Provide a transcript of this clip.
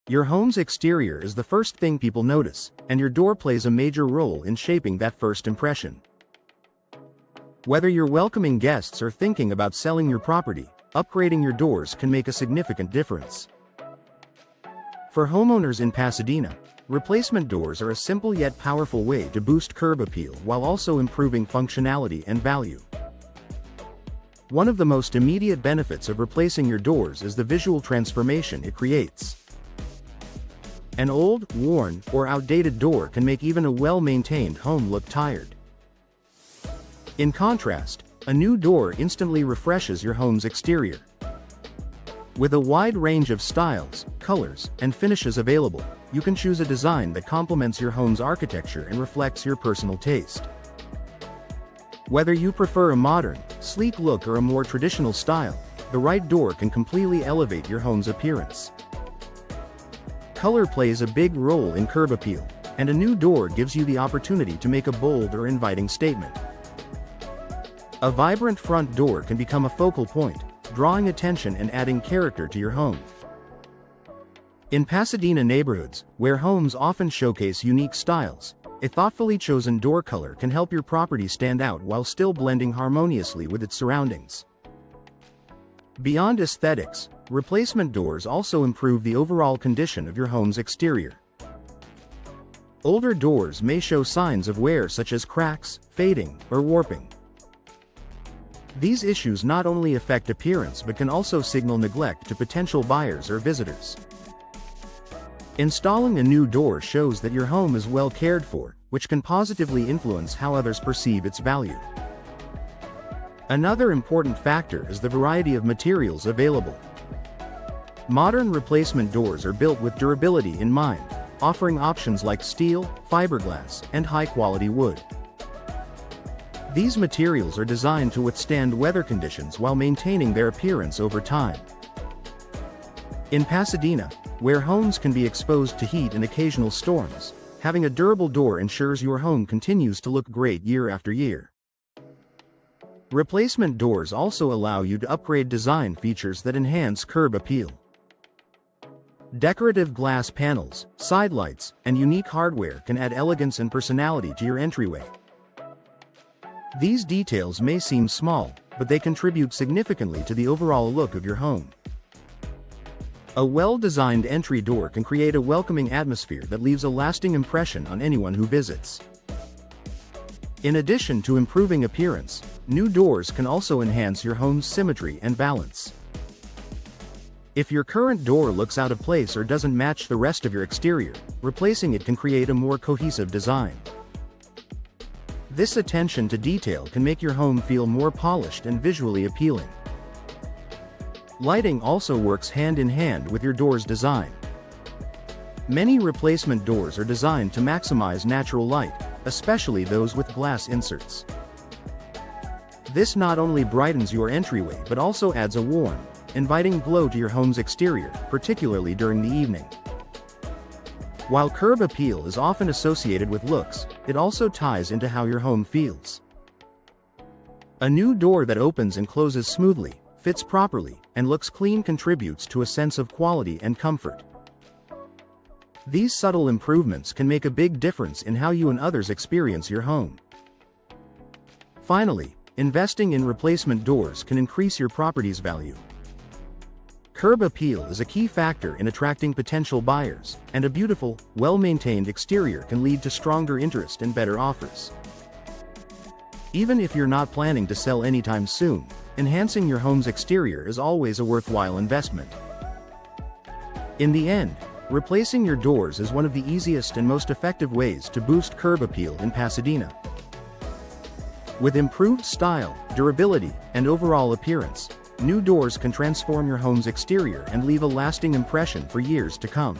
Your home's exterior is the first thing people notice, and your door plays a major role in shaping that first impression. Whether you're welcoming guests or thinking about selling your property, upgrading your doors can make a significant difference. For homeowners in Pasadena, replacement doors are a simple yet powerful way to boost curb appeal while also improving functionality and value. One of the most immediate benefits of replacing your doors is the visual transformation it creates. An old, worn, or outdated door can make even a well-maintained home look tired. In contrast, a new door instantly refreshes your home's exterior. With a wide range of styles, colors, and finishes available, you can choose a design that complements your home's architecture and reflects your personal taste. Whether you prefer a modern, sleek look or a more traditional style, the right door can completely elevate your home's appearance. Color plays a big role in curb appeal, and a new door gives you the opportunity to make a bold or inviting statement. A vibrant front door can become a focal point, drawing attention and adding character to your home. In Pasadena neighborhoods, where homes often showcase unique styles, a thoughtfully chosen door color can help your property stand out while still blending harmoniously with its surroundings. Beyond aesthetics, replacement doors also improve the overall condition of your home's exterior. Older doors may show signs of wear such as cracks, fading, or warping. These issues not only affect appearance but can also signal neglect to potential buyers or visitors. Installing a new door shows that your home is well cared for, which can positively influence how others perceive its value. Another important factor is the variety of materials available. Modern replacement doors are built with durability in mind, offering options like steel, fiberglass, and high-quality wood. These materials are designed to withstand weather conditions while maintaining their appearance over time. In Pasadena, where homes can be exposed to heat and occasional storms, having a durable door ensures your home continues to look great year after year. Replacement doors also allow you to upgrade design features that enhance curb appeal. Decorative glass panels, side lights, and unique hardware can add elegance and personality to your entryway. These details may seem small, but they contribute significantly to the overall look of your home. A well-designed entry door can create a welcoming atmosphere that leaves a lasting impression on anyone who visits. In addition to improving appearance, new doors can also enhance your home's symmetry and balance. If your current door looks out of place or doesn't match the rest of your exterior, replacing it can create a more cohesive design. This attention to detail can make your home feel more polished and visually appealing. Lighting also works hand in hand with your door's design. Many replacement doors are designed to maximize natural light, especially those with glass inserts. This not only brightens your entryway but also adds a warm, inviting glow to your home's exterior, particularly during the evening. While curb appeal is often associated with looks, it also ties into how your home feels. A new door that opens and closes smoothly, fits properly, and looks clean contributes to a sense of quality and comfort. These subtle improvements can make a big difference in how you and others experience your home. Finally, investing in replacement doors can increase your property's value. Curb appeal is a key factor in attracting potential buyers, and a beautiful, well-maintained exterior can lead to stronger interest and better offers. Even if you're not planning to sell anytime soon, enhancing your home's exterior is always a worthwhile investment. In the end, replacing your doors is one of the easiest and most effective ways to boost curb appeal in Pasadena. With improved style, durability, and overall appearance, new doors can transform your home's exterior and leave a lasting impression for years to come.